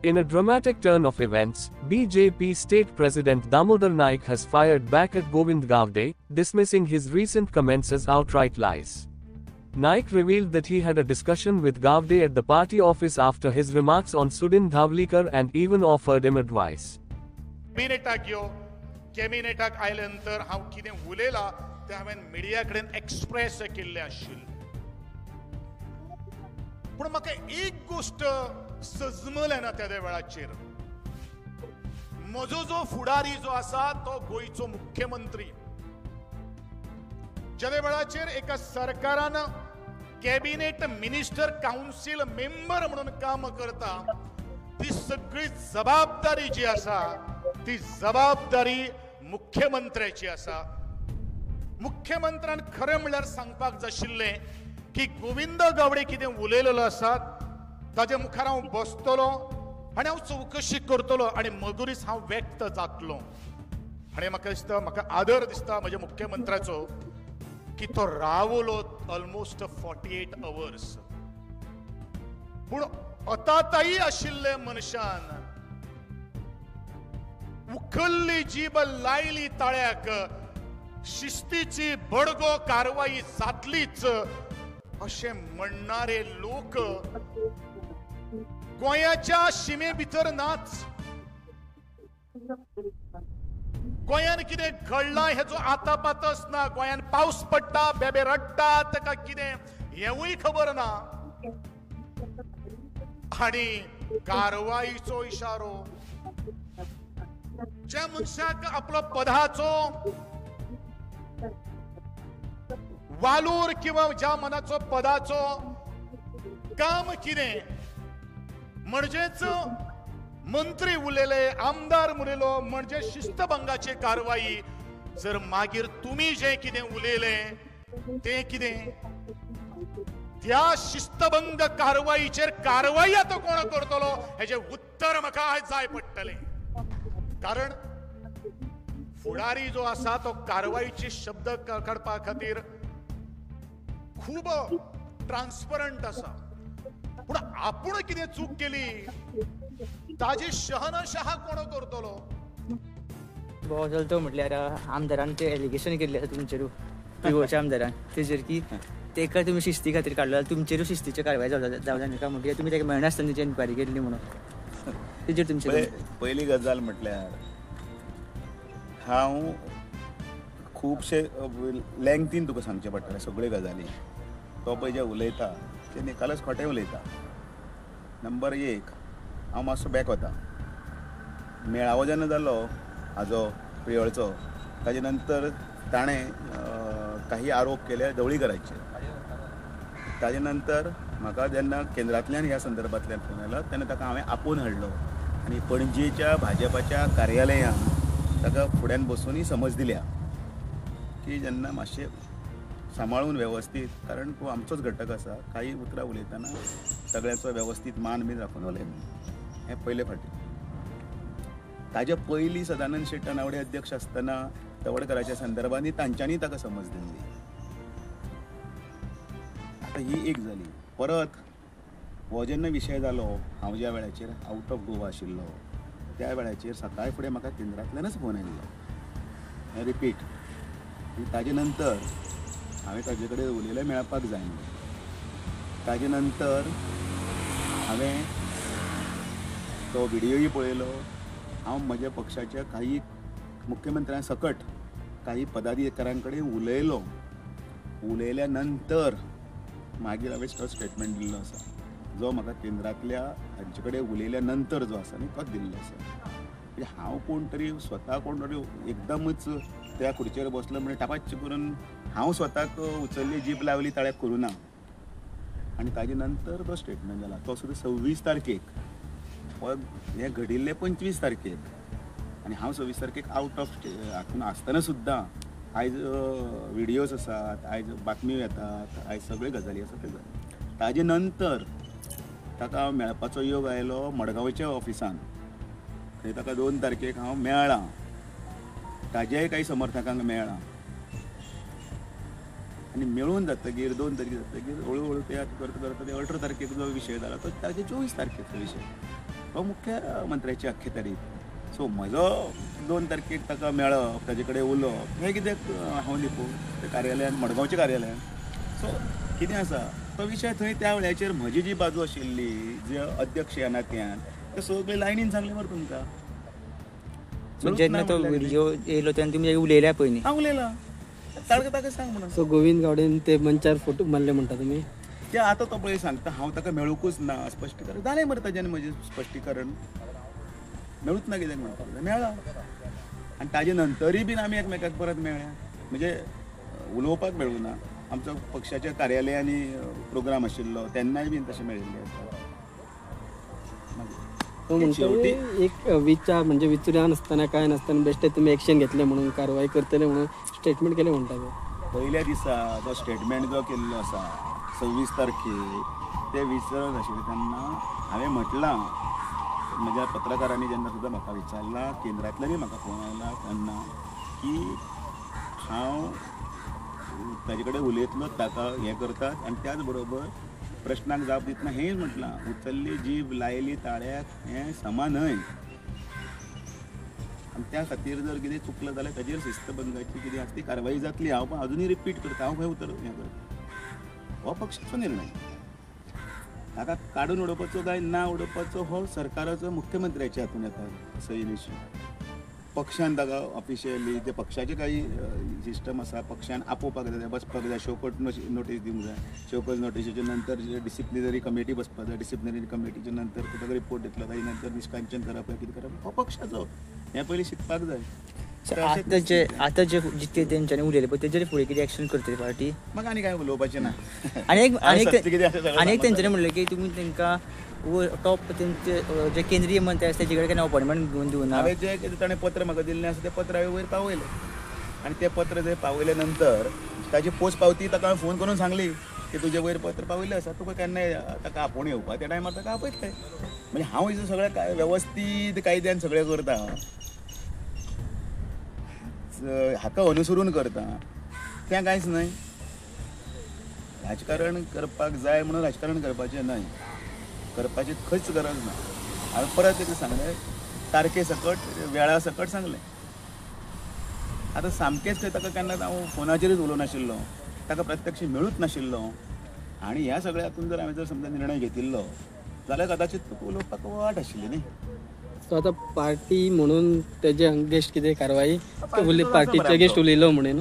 In a dramatic turn of events, BJP State President Damodar Naik has fired back at Govind Gavde, dismissing his recent comments as outright lies. Naik revealed that he had a discussion with Gavde at the party office after his remarks on Sudhin Dhavlikar and even offered him advice. कॅबिनेटाक आयल्यानंतर हांव कितें उलयलां तें हांवें media कडेन express केल्लें आशिल्लें. पूण म्हाका एक गोश्ट सजमलें ना त्या वेळाचेर. म्हजो जो फुडारी जो आसा तो गोंयचो मुख्यमंत्री, ज्या वेळाचेर एका सरकारान कॅबिनेट मिनिस्टर काउन्सिल मेंबर म्हणून काम करता, ती सगळी जबाबदारी जी आसा ती जबाबदारी मुख्यमंत्र्याची आसा. मुख्यमंत्र्यान खरें म्हणल्यार सांगपाक जाशिल्लें की गोविंद गावडे कितें उलयलेलो आसा ताजे मुखार हांव बसतलो आनी हांव चवकशी करतलो आनी मगुरीच हांव व्यक्त जातलो. आनी म्हाका दिसता, म्हाका आदर दिसता म्हज्या मुख्यमंत्र्याचो की तो रावलो ऑलमोस्ट 48 hours. पूण अताताई आशिल्ले मनशान उखल्ली जीब लायली ताळ्याक, शिस्तीची बडगो कारवाई जातलीच अशें म्हणणारे लोक गोंयाच्या शिमे भितर नाच. गोंयान कितें घडलां हेचो आतापातच ना. गोंयान पावस पडटा, बेबे रडटात, काय कितें हेवूय खबर ना. आणि कारवाईचो इशारो ज्या मनशाक आपलो पदाचो वालूर किंवा ज्या मनाचो पदाचो काम कितें म्हणजेच मंत्री उलयले, आमदार उलयलो म्हणजे शिस्तभंगाची कारवाई. जर मागीर तुम्ही जे कितें उलयलें तें कितें, त्या शिस्तभंग कारवाईचेर कारवाई आतां कोण करतलो हेजे उत्तर म्हाका आज जाय पडटलें. कारण फुडारी जो आसा तो कारवाईचे शब्द काडपा खातीर खूब ट्रान्सपरंट आसा. पूण आपूण कितें चूक केली ताजी शहनशाह कोण करतलो. तो म्हटल्यार आमदारान ते एलिगेशन केल्लें आसा तुमचेर, पिओच्या आमदारान, तेजेर की तेका तुमी शिस्ती खातीर काडलो, तुमचेर शिस्तीची कारवाय जावं नाका म्हणटकीर तुमी तेका मेळनासतना तेची एन्क्वायरी केल्ली म्हणून तेजेर तुमचे. पयली गजाल म्हटल्यार हांव खुबशे लँग्थीन तुका सांगचें पडटलें सगळ्यो गजाली. तो पळय जे उलयता ते निकालच खोटें उलयता. नंबर 1, हांव मातसो बॅक वता. मेळावो जेन्ना जालो हाजो पियळचो, ताजे नंतर ताणें काही आरोप केले ढवळीकराचे. ताजे नंतर म्हाका जेन्ना केंद्रांतल्यान ह्या संदर्भांतल्यान फोन आयलो तेन्ना ताका हांवें आपोवन हाडलो आनी पणजेच्या भाजपाच्या कार्यालयान ताका फुड्यान बसूनय समज दिल्या की जेन्ना मातशें सांबाळून वेवस्थीत, कारण तूं आमचोच घटक आसा, काही उतरां उलयतना सगळ्याचो वेवस्थीत मान बी राखून उलय म्हणून. हें पयले फावटी. ताजे पयलीं सदानंद शेट नावडे अध्यक्ष आसतना तवडकराच्या संदर्भांनी तांच्यांनी ताका समज दिल्ली. आतां ही एक जाली. परत हो जेन्ना विशय जालो, हांव ज्या वेळाचेर आउट ऑफ गोवा आशिल्लो त्या वेळाचेर सकाळी फुडें म्हाका केंद्रांतल्यानच फोन आयिल्लो. रिपीट. ताजे नंतर हांवें ताजे कडेन उलयलें मेळपाक जाय म्हणून. ताजे नंतर हांवें तो व्हिडियोय पळयलो. हांव म्हज्या पक्षाच्या काही मुख्यमंत्र्यां सकट काही पदाधिकाऱ्यां कडेन उलयलो. उलयल्या नंतर मागीर हांवें तो स्टेटमेंट दिल्लो आसा, जो म्हाका केंद्रांतल्या हांचे कडेन उलयल्या नंतर जो आसा न्ही तोच दिल्लो आसा. म्हणजे हांव कोण तरी स्वता कोण तरी एकदमच त्या खुर्चेर बसलो म्हणजे टापाच करून हांव स्वताक उचलली जीब लावली ताळ्याक करूं ना. आनी ताजे नंतर तो स्टेटमेंट जाला तो सुद्दां 26 तारखेक. हें घडिल्लें 25 तारखेक आनी हांव 26 तारखेक आउट ऑफ हातून आसतना सुद्दां आयज व्हिडियोज आसात, आयज बातम्यो येतात, आयज सगळ्यो गजाली आसात. तें ताजे नंतर ताका मेळपाचो योग आयलो मडगांवच्या ऑफिसान. थंय ताका 2 तारखेक हांव मेळ्ळां. ताजेय काही समर्थकांक मेळ्ळां आनी मेळून जातकीर 2 तारखेक जातकीर हळू हळू ते करता करता 18 तारखेक जो विशय जाला तो ताजे 24 तारखेचो विशय. हो मुख्यमंत्र्याची आख्खे तारीख सो म्हजो 2 तारखेक ताका मेळप ताजे कडेन उलोवप हें कित्याक हांव लिपू ते कार्यालयान मडगांवच्या कार्यालयान सो कितें आसा तो विशय थंय त्या वेळाचेर म्हजी जी बाजू आशिल्ली जे अध्यक्ष ह्या नात्यान ते सगळे लायनीन सांगले मरे तुमकां जेन्ना तो व्हिडिओ येयलो तेन्ना तुमी उलयल्या पयलीं हांव उलयलां ताका सांग म्हणून सो गोविंद गावडेन ते मंचार फोटो मारले म्हणटा तुमी ते आतां तो पळय सांगता हांव ताका मेळूंकूच ना स्पश्टीकरण जालें मरे ताजें म्हजें स्पश्टीकरण मेळूच ना कित्याक म्हणटा मेळ्ळा आनी ताजे नंतरूय बीन आमी एकमेकाक परत मेळ्ळ्या म्हणजे उलोवपाक मेळूं ना आमचो पक्षाच्या कार्यालयांनी प्रोग्राम आशिल्लो तेन्नाय बीन तशें मेळिल्लें आसा तो म्हणतो एक म्हणजे विचार नासतना काय नासतना बेश्टे तुमी एक्शन घेतले म्हणून कारवाई करतले म्हणून स्टेटमेंट केले म्हणटा ते पयल्या दिसा जो स्टेटमेंट जो केल्लो आसा 26 तारखेक ते विसरत आशिल्ले तेन्ना हांवें म्हटलां म्हज्या पत्रकारांनी जेन्ना सुद्दां म्हाका विचारला केंद्रांतल्यानय म्हाका फोन आयला तेन्ना की हांव ताजे कडेन उलयतलो ताका हें करतात आनी त्याच बरोबर प्रश्नाक जाप दितना हेंय म्हटलां उचल्ली जीब लायली ताळ्याक हें समानय आनी त्या खातीर जर कितें चुकलं जाल्यार ताजेर शिस्तभंगाची कितें आसा ती कारवाई जातली हांव पण अजुनूय रिपीट करता हांव खंय उतर हें करता हो पक्षाचो निर्णय ताका काडून उडोवपाचो काय ना उडोवपाचो हो सरकाराचो मुख्यमंत्र्याच्या हातून येता असो इनिशियल पक्षान ताका ऑफिशियली ते पक्षाचे काही सिस्टम आसा पक्षान आपोवपाक जाय बसपाक जाय शोकट नोटीस दिवंक जाय शोकट नोटीसीचे नंतर डिसिप्लिनरी कमिटी बसपाक जाय डिसिप्लिनरी कमिटीचे नंतर ताका रिपोर्ट दितलो ताजे नंतर निश्कांचन करप कितें करप हो पक्षाचो हें पयलीं शिकपाक जाय आतां जे जितके तेंच्यांनी उलयले पळय तेजेर फुडें कितें एक्शन करतली पार्टी म्हाका आनी कांय उलोवपाचें ना आनी एक कितें तेंच्यांनी म्हणलें की तुमी तांकां टॉप तेंचे जे केंद्रीय मंत्री आसा तेजे कडेन केन्ना अपॉयंटमेंट घेवन दिवना हांवें जें कितें ताणें पत्र म्हाका दिल्लें आसा तें पत्र हांवें वयर पावयलें आनी तें पत्र जंय पावयल्या नंतर ताजी पोस्ट पावती ताका हांवें फोन करून सांगली की तुजें वयर पत्र पावयलें आसा तुका केन्नाय ताका आपोवणी येवपा त्या टायमार ताका आपयतलें म्हणजे हांव हेजें सगळें वेवस्थीत कायद्यान सगळें करता हाका अनुसरून करता तें कांयच न्हय राजकारण करपाक जाय म्हणून राजकारण करपाचें न्हय करपाची खंयच गरज ना हांवें परत एक सांगलें तारखे सकट वेळा सकट सांगलें आतां सामकेंच खंय ताका केन्ना हांव फोनाचेरूच उलोवनाशिल्लो ताका प्रत्यक्ष मेळूच नाशिल्लो आनी ह्या सगळ्या हातून जर हांवें जर समजा निर्णय घेतिल्लो जाल्यार कदाचित तुका उलोवपाक वाट आशिल्ली न्ही सो आतां पार्टी म्हणून तेजे अगेन्स्ट कितें कारवाई पार्टीचे अगेन्स्ट उलयलो म्हणून